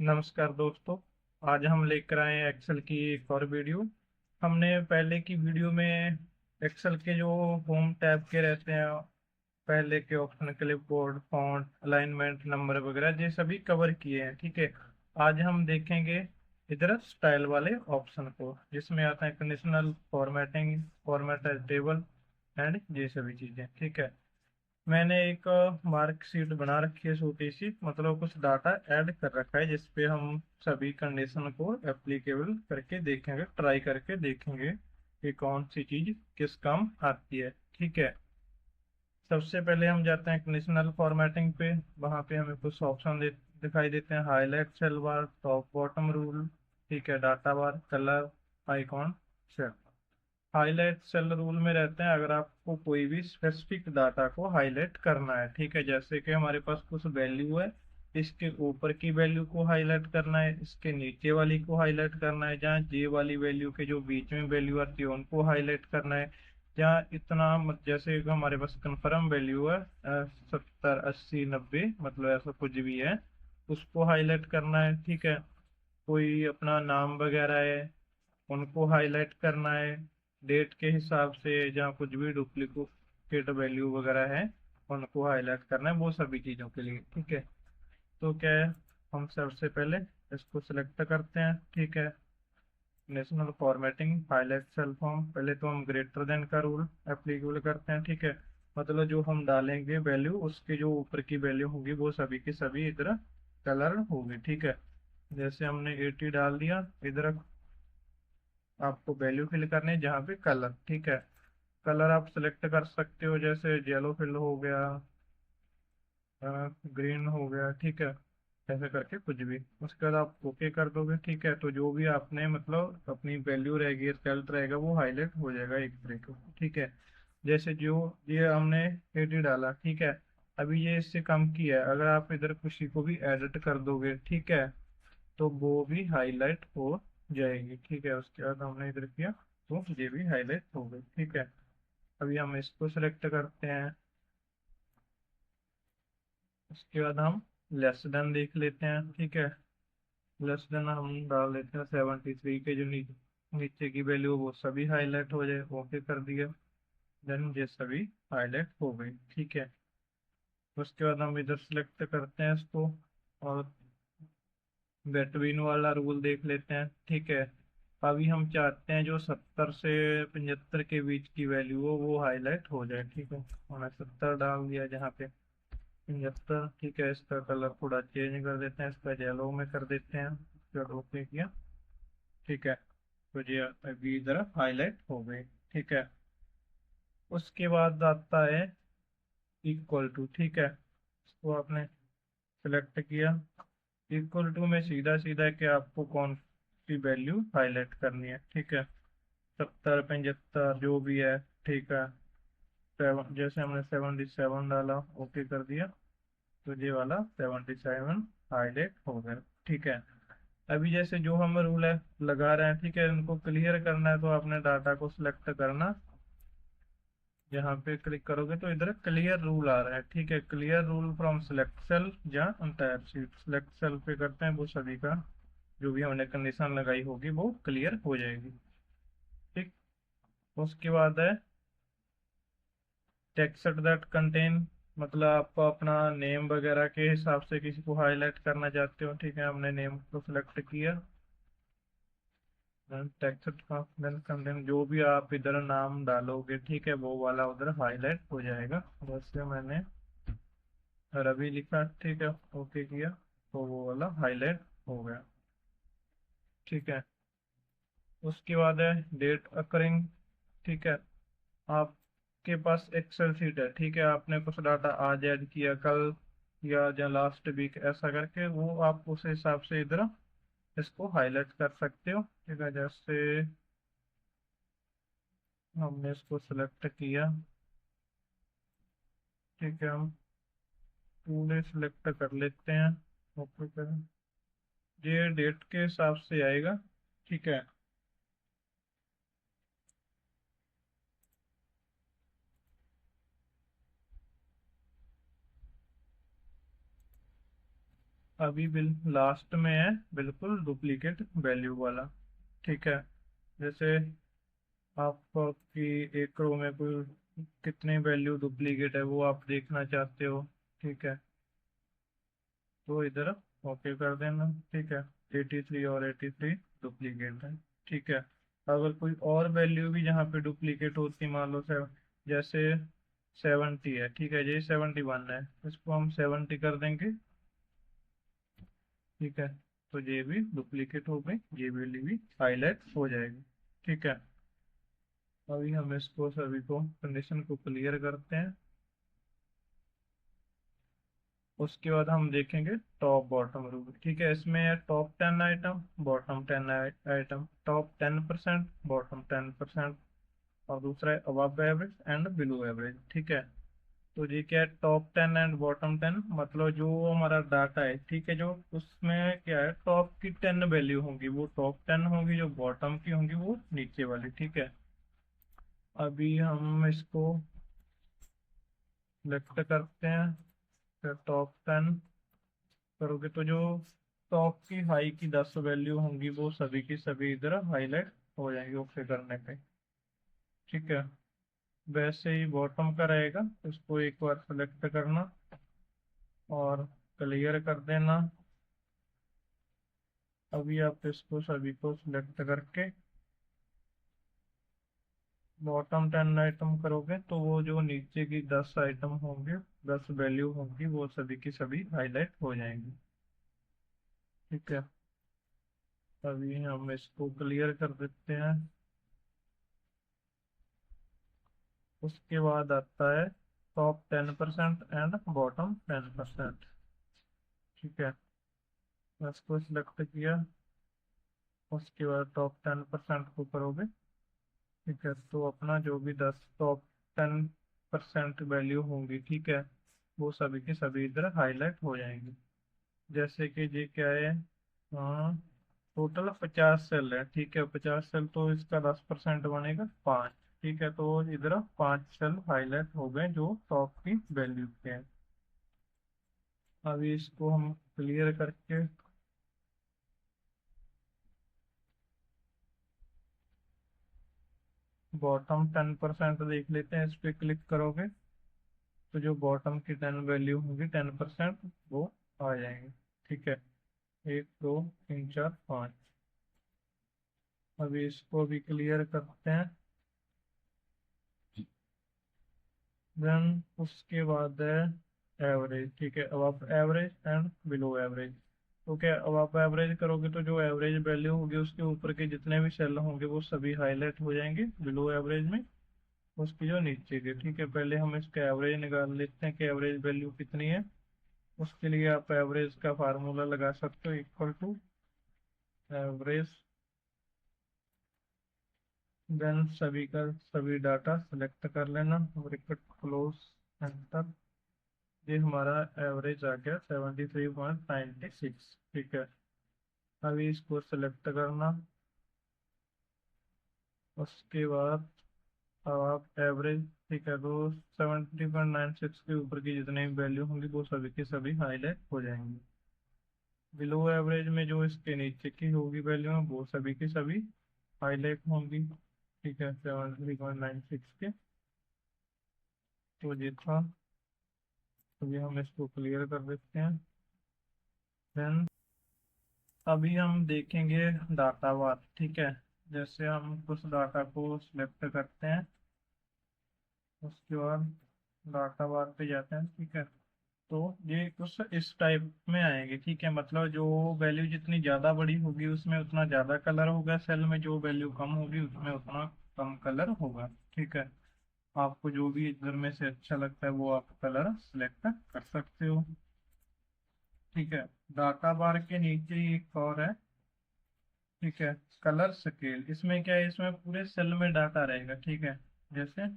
नमस्कार दोस्तों। आज हम लेकर आए हैं एक्सेल की एक और वीडियो। हमने पहले की वीडियो में एक्सेल के जो होम टैब के रहते हैं, पहले के option clipboard, font, alignment, number वगैरह ये सभी कवर किए हैं। ठीक है। आज हम देखेंगे इधर स्टाइल वाले ऑप्शन को, जिसमें आता है conditional formatting, format as table and ये सभी चीजें। ठीक है। मैंने एक मार्कशीट बना रखी है छोटी सी, मतलब कुछ डाटा ऐड कर रखा है जिसपे हम सभी कंडीशन को एप्लीकेबल करके देखेंगे, ट्राई करके देखेंगे कि कौन सी चीज किस काम आती है। ठीक है। सबसे पहले हम जाते हैं कंडीशनल फॉर्मेटिंग पे। वहाँ पे हमें कुछ ऑप्शन दिखाई देते हैं: highlight, cell bar, top bottom rule, ठीक है, data bar, colour, icon, cell. Highlight cell rule में रहते हैं अगर आपको कोई भी स्पेसिफिक डाटा को हाईलाइट करना है। ठीक है। जैसे कि हमारे पास कुछ वैल्यू है, इसके ऊपर की वैल्यू को हाईलाइट करना है, इसके नीचे वाली को हाईलाइट करना है, जहाँ जे वाली वैल्यू के जो बीच में वैल्यू आती है उनको हाईलाइट करना है, जहाँ इतना जैसे कि हमारे पास कंफर्म वैल्यू है 70 80 90, मतलब ऐसा कुछ भी है, उसको हाईलाइट करना है। ठीक है। कोई अपना नाम वगैरह है, उनको हाईलाइट करना है। डेट के हिसाब से जहाँ कुछ भी डुप्लीकेट वैल्यू वगैरह है, उनको हाईलाइट करना है, वो सभी चीज़ों के लिए। ठीक है। तो क्या है, हम सबसे पहले इसको सिलेक्ट करते हैं। ठीक है। National formatting, highlight cell form, पहले तो हम ग्रेटर देन का रूल एप्लीकेबल करते हैं। ठीक है। मतलब जो हम डालेंगे वैल्यू, उसकी जो ऊपर की वैल्यू होगी वो सभी की सभी इधर कलर होगी। ठीक है। जैसे हमने 80 डाल दिया, इधर आपको वैल्यू फिल करनी है जहाँ पे कलर। ठीक है। कलर आप सिलेक्ट कर सकते हो, जैसे येलो फिल हो गया, ग्रीन हो गया। ठीक है। ऐसे करके कुछ भी, उसके बाद आप ओके कर दोगे। ठीक है। तो जो भी आपने मतलब अपनी वैल्यू रहेगी, रिजल्ट रहेगा, वो हाईलाइट हो जाएगा एक तरीके से। ठीक है। जैसे जो ये हमने 80 डाला, ठीक है, अभी ये इससे कम की है, अगर आप इधर किसी को भी एडिट कर दोगे, ठीक है, तो वो भी हाईलाइट हो जाएगी। ठीक है। उसके बाद हमने इधर किया तो ये भी हाईलाइट हो गई। ठीक है। अभी हम इसको सेलेक्ट करते हैं। उसके बाद हम लेस देन देख लेते हैं। ठीक है। लेस देन हम डाल देते हैं 73 के, जो नीचे की वैल्यू वो सभी हाईलाइट हो जाए। ओके कर दिया। देन ये सभी हाईलाइट हो गई। ठीक है। उसके बाद हम इधर सेलेक्ट करते हैं इसको, और बेटवीन वाला रूल देख लेते हैं। ठीक है। अभी हम चाहते हैं जो 70 से 75 के बीच की वैल्यू हो वो हाईलाइट हो जाए। ठीक है। हमने 70 डाल दिया, जहाँ पे 75। ठीक है। इसका कलर थोड़ा चेंज कर देते हैं, इसका येलो में कर देते हैं। फिर ओके किया। ठीक है। तो ये अभी इधर हाईलाइट हो गई। ठीक है। उसके बाद आता है इक्वल टू। ठीक है। इसको आपने सेलेक्ट किया। इक्वल टू में सीधा सीधा कि आपको कौन सी वैल्यू हाईलाइट करनी है। ठीक है। 70 75 जो भी है। ठीक है। जैसे हमने 77 डाला, ओके कर दिया, तो ये वाला 77 हाईलाइट हो गया। ठीक है। अभी जैसे जो हम रूल है लगा रहे हैं, ठीक है, इनको क्लियर करना है, तो आपने डाटा को सिलेक्ट करना। यहाँ पे क्लिक करोगे तो इधर क्लियर रूल आ रहा है। ठीक है। Clear rule from select cell या एंटायर शीट। सिलेक्ट सेल पे करते हैं, वो सभी का जो भी हमने कंडीशन लगाई होगी वो क्लियर हो जाएगी। ठीक। उसके बाद है टेक्स्ट दैट कंटेन, मतलब आप अपना नेम वगैरह के हिसाब से किसी को हाईलाइट करना चाहते हो। ठीक है। हमने नेम को सिलेक्ट किया। टेक्स्ट का कंटेन जो भी आप इधर नाम डालोगे, ठीक है, वो वाला उधर हाईलाइट हो जाएगा। वैसे मैंने रवि लिखा, ठीक है, ओके किया, तो वो वाला हाईलाइट हो गया। ठीक है। उसके बाद है डेट अकरिंग। ठीक है। आपके पास एक्सेल शीट है, ठीक है, आपने कुछ डाटा आज ऐड किया, कल या लास्ट वीक, ऐसा करके वो आप उस हिसाब से इधर इसको हाईलाइट कर सकते हो। ठीक है। जैसे हमने इसको सिलेक्ट किया, ठीक है, हम पूरे सिलेक्ट कर लेते हैं। ओके करें, ये डेट के हिसाब से आएगा। ठीक है। अभी लास्ट में है बिल्कुल डुप्लीकेट वैल्यू वाला। ठीक है, जैसे आपकी एक रो में कोई कितने वैल्यू डुप्लीकेट है वो आप देखना चाहते हो। ठीक है, तो इधर ओके कर देना। ठीक है, 83 और 83 डुप्लीकेट है। ठीक है, अगर कोई और वैल्यू भी जहाँ पे डुप्लीकेट होती मान लो जैसे 70 है। ठीक है, ये 71 है, इसको हम 70 कर देंगे। ठीक है, तो ये भी डुप्लीकेट हो गई, ये वैल्यू भी हाईलाइट हो जाएगी। ठीक है, अभी हम इसको सभी को कंडीशन को क्लियर करते हैं। उसके बाद हम देखेंगे टॉप बॉटम रूल। ठीक है, इसमें है top 10 item, bottom 10 item, top 10%, bottom 10%, और दूसरा है above average and below average. ठीक है, तो ये क्या है, टॉप 10 एंड बॉटम 10, मतलब जो हमारा डाटा है। ठीक है, जो उसमें क्या है, टॉप की 10 वैल्यू होंगी वो टॉप 10 होंगी, जो बॉटम की होंगी वो नीचे वाली। ठीक है, अभी हम इसको लेफ्ट करते हैं, फिर टॉप 10 करोगे तो जो टॉप की हाई की 10 वैल्यू होंगी वो सभी की सभी इधर हाईलाइट हो जाएंगी ओके करने पे। ठीक है, वैसे ही बॉटम का रहेगा, उसको एक बार सेलेक्ट करना और क्लियर कर देना। अभी आप इसको सभी को सिलेक्ट करके बॉटम 10 आइटम करोगे तो वो जो नीचे की 10 आइटम होंगे, 10 वैल्यू होंगी, वो सभी की सभी हाईलाइट हो जाएंगी। ठीक है, अभी हम इसको क्लियर कर देते हैं। उसके बाद आता है टॉप 10% एंड बॉटम 10%। ठीक है, इसको सिलेक्ट किया, उसके बाद टॉप 10% को करोगे। ठीक है, तो अपना जो भी 10 टॉप 10% वैल्यू होंगी, ठीक है, वो सभी की सभी इधर हाईलाइट हो जाएंगी। जैसे कि ये क्या है, हाँ, टोटल 50 सेल है। ठीक है, 50 सेल तो इसका 10% बनेगा 5। ठीक है, तो इधर 5 सेल हाईलाइट हो गए जो टॉप की वैल्यू के हैं। अभी इसको हम क्लियर करके बॉटम 10% देख लेते हैं। इस पे क्लिक करोगे तो जो बॉटम की 10 वैल्यू होंगी 10% वो आ जाएंगे। ठीक है, 1 2 3 4 5। अभी इसको भी क्लियर करते हैं। देन उसके बाद है एवरेज। ठीक है, अब आप एवरेज एंड बिलो एवरेज, तो क्या अब आप एवरेज करोगे तो जो एवरेज वैल्यू होगी उसके ऊपर के जितने भी सेल होंगे वो सभी हाईलाइट हो जाएंगे बिलो एवरेज में, उसकी जो नीचे के। ठीक है, पहले हम इसका एवरेज निकाल लेते हैं कि एवरेज वैल्यू कितनी है। उसके लिए आप एवरेज का फार्मूला लगा सकते हो, इक्वल टू एवरेज, देन सभी का सभी डाटा सेलेक्ट कर लेना, ब्रैकेट क्लोज, एंटर। ये हमारा एवरेज आ गया 73.96। ठीक है, अभी इसको सेलेक्ट करना। उसके बाद अब आप एवरेज, ठीक है, तो 70.96 के ऊपर की जितने भी वैल्यू होंगी वो सभी की सभी हाईलाइट हो जाएंगी। बिलो एवरेज में जो इसके नीचे की होगी वैल्यू है वो सभी की सभी हाईलाइट होंगी। ठीक है, 73.96 के, तो ये था। तो ये हम इसको क्लियर कर देते हैं। देन अभी हम देखेंगे डाटा बार। ठीक है, जैसे हम कुछ डाटा को सिलेक्ट करते हैं, उसके बाद डाटा बार पे जाते हैं। ठीक है, तो ये कुछ इस टाइप में आएंगे। ठीक है, मतलब जो वैल्यू जितनी ज़्यादा बड़ी होगी उसमें उतना ज़्यादा कलर होगा सेल में, जो वैल्यू कम होगी उसमें उतना कम कलर होगा। ठीक है, आपको जो भी इधर में से अच्छा लगता है वो आप कलर सेलेक्ट कर सकते हो। ठीक है, डाटा बार के नीचे ही एक और है। ठीक है, कलर स्केल, इसमें क्या है, इसमें पूरे सेल में डाटा रहेगा। ठीक है, जैसे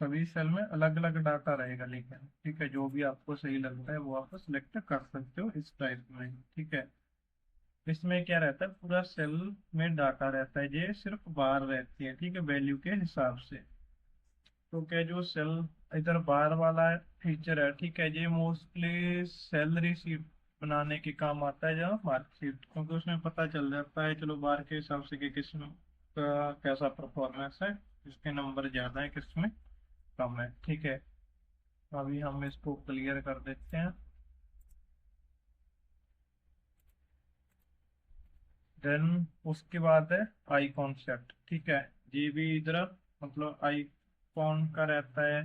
सभी सेल में अलग अलग डाटा रहेगा लेकिन। ठीक है, जो भी आपको सही लगता है वो आप सिलेक्ट कर सकते हो इस टाइप में। ठीक है, इसमें क्या रहता है, पूरा सेल में डाटा रहता है, ये सिर्फ बार रहती है। ठीक है, वैल्यू के हिसाब से। तो क्या जो सेल इधर बार वाला फीचर है, ठीक है, ये मोस्टली सैलरी शीट बनाने के काम आता है जहाँ मार्कशीट, क्योंकि उसमें पता चल जाता है चलो बार के हिसाब से कि किसमें का कैसा परफॉर्मेंस है, किसके नंबर ज़्यादा है किसमें कम है। ठीक है, अभी हम इसको क्लियर कर देते हैं। देन उसके बाद है आईकॉन सेट। ठीक है, ये भी इधर मतलब आईकॉन का रहता है।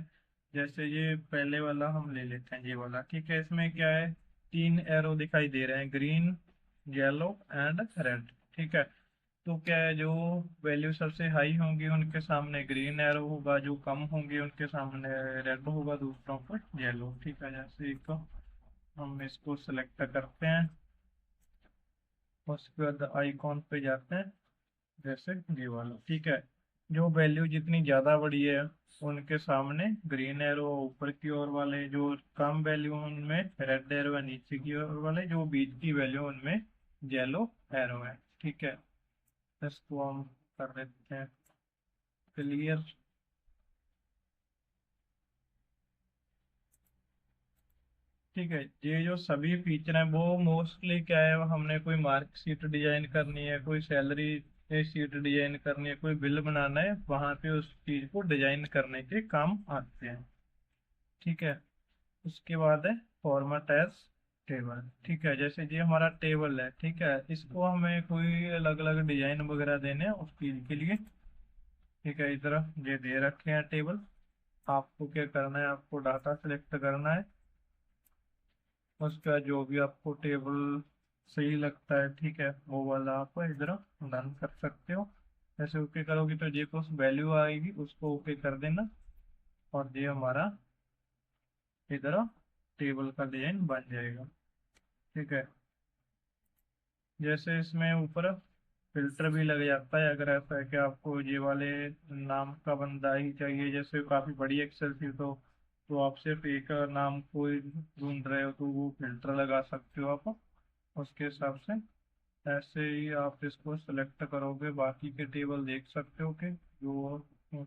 जैसे ये पहले वाला हम ले लेते हैं, ये वाला। ठीक है, इसमें क्या है, तीन एरो दिखाई दे रहे हैं, ग्रीन, येलो एंड रेड। ठीक है, तो क्या है, जो वैल्यू सबसे हाई होंगी उनके सामने ग्रीन एरो होगा, जो कम होंगी उनके सामने रेड होगा, दूसरों पर येलो। ठीक है, जैसे एक हम इसको सिलेक्ट करते हैं, उसके बाद आइकॉन पे जाते हैं, जैसे ये वाला। ठीक है, जो वैल्यू जितनी ज़्यादा बड़ी है उनके सामने ग्रीन एरो, ऊपर की ओर वाले जो कम वैल्यू उनमें रेड एरो है, नीचे की ओर वाले जो बीच की वैल्यू उनमें येलो एरो है। ठीक है, इसको हम कर देते हैं क्लियर। ठीक है, ये जो सभी फीचर हैं वो मोस्टली क्या है, हमने कोई मार्कशीट डिजाइन करनी है, कोई सैलरी शीट डिजाइन करनी है, कोई बिल बनाना है, वहां पे उस चीज को डिजाइन करने के काम आते हैं। ठीक है, उसके बाद है फॉर्मेट एज टेबल। ठीक है, जैसे ये हमारा टेबल है, ठीक है, इसको हमें कोई अलग अलग डिजाइन वगैरह देने हैं उस चीज के लिए। ठीक है, इस तरह ये दे रखे हैं टेबल। आपको क्या करना है, आपको डाटा सेलेक्ट करना है, उसका जो भी आपको टेबल सही लगता है, ठीक है, वो वाला आप इधर डन कर सकते हो। जैसे ओके करोगे तो ये कुछ वैल्यू आएगी, उसको ओके कर देना, और ये हमारा इधर टेबल का डिजाइन बन जाएगा। ठीक है, जैसे इसमें ऊपर फिल्टर भी लग जाता है, अगर ऐसा है कि आपको ये वाले नाम का बंदा ही चाहिए, जैसे काफ़ी बड़ी एक्सेल शीट हो तो आप सिर्फ एक नाम को ही ढूंढ रहे हो, तो वो फिल्टर लगा सकते हो आप उसके हिसाब से। ऐसे ही आप इसको सेलेक्ट करोगे, बाकी के टेबल देख सकते हो कि जो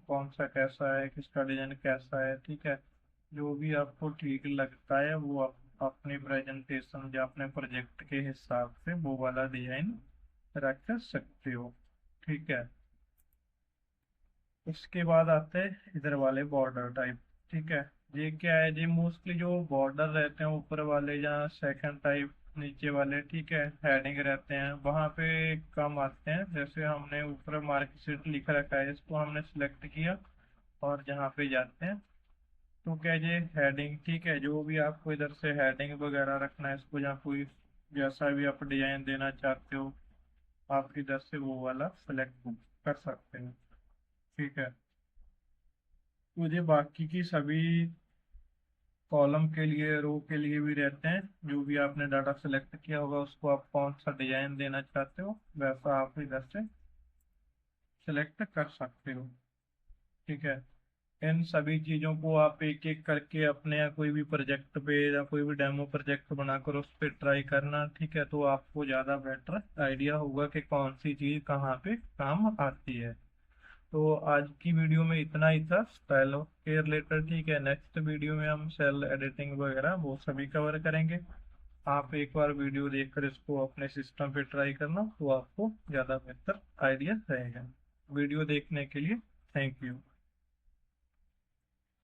कौन सा कैसा है, किसका डिजाइन कैसा है। ठीक है, जो भी आपको ठीक लगता है वो आप अपने प्रेजेंटेशन या अपने प्रोजेक्ट के हिसाब से वो वाला डिजाइन रख सकते हो। ठीक है, उसके बाद आते हैं इधर वाले बॉर्डर टाइप। ठीक है, ये क्या है, ये मोस्टली जो बॉर्डर रहते हैं ऊपर वाले या सेकंड टाइप नीचे वाले, ठीक है, हेडिंग रहते हैं, वहाँ पे काम आते हैं। जैसे हमने ऊपर मार्कशीट लिख रखा है, इसको हमने सिलेक्ट किया और जहाँ पे जाते हैं तो क्या ये हेडिंग, ठीक है, जो भी आपको इधर से हेडिंग वगैरह रखना है इसको, या कोई जैसा भी आप डिजाइन देना चाहते हो आप इधर से वो वाला सेलेक्ट कर सकते हैं। ठीक है, मुझे बाकी की सभी कॉलम के लिए, रो के लिए भी रहते हैं, जो भी आपने डाटा सेलेक्ट किया होगा उसको आप कौन सा डिजाइन देना चाहते हो वैसा आप इधर से सेलेक्ट कर सकते हो। ठीक है, इन सभी चीज़ों को आप एक एक करके अपने या कोई भी प्रोजेक्ट पे या कोई भी डेमो प्रोजेक्ट बनाकर उस पर ट्राई करना। ठीक है, तो आपको ज़्यादा बेटर आइडिया होगा कि कौन सी चीज़ कहाँ पे काम आती है। तो आज की वीडियो में इतना ही था स्टाइल के रिलेटेड। ठीक है, नेक्स्ट वीडियो में हम सेल एडिटिंग वगैरह वो सभी कवर करेंगे। आप एक बार वीडियो देखकर इसको अपने सिस्टम पे ट्राई करना, तो आपको ज़्यादा बेहतर आइडिया रहेगा। वीडियो देखने के लिए थैंक यू।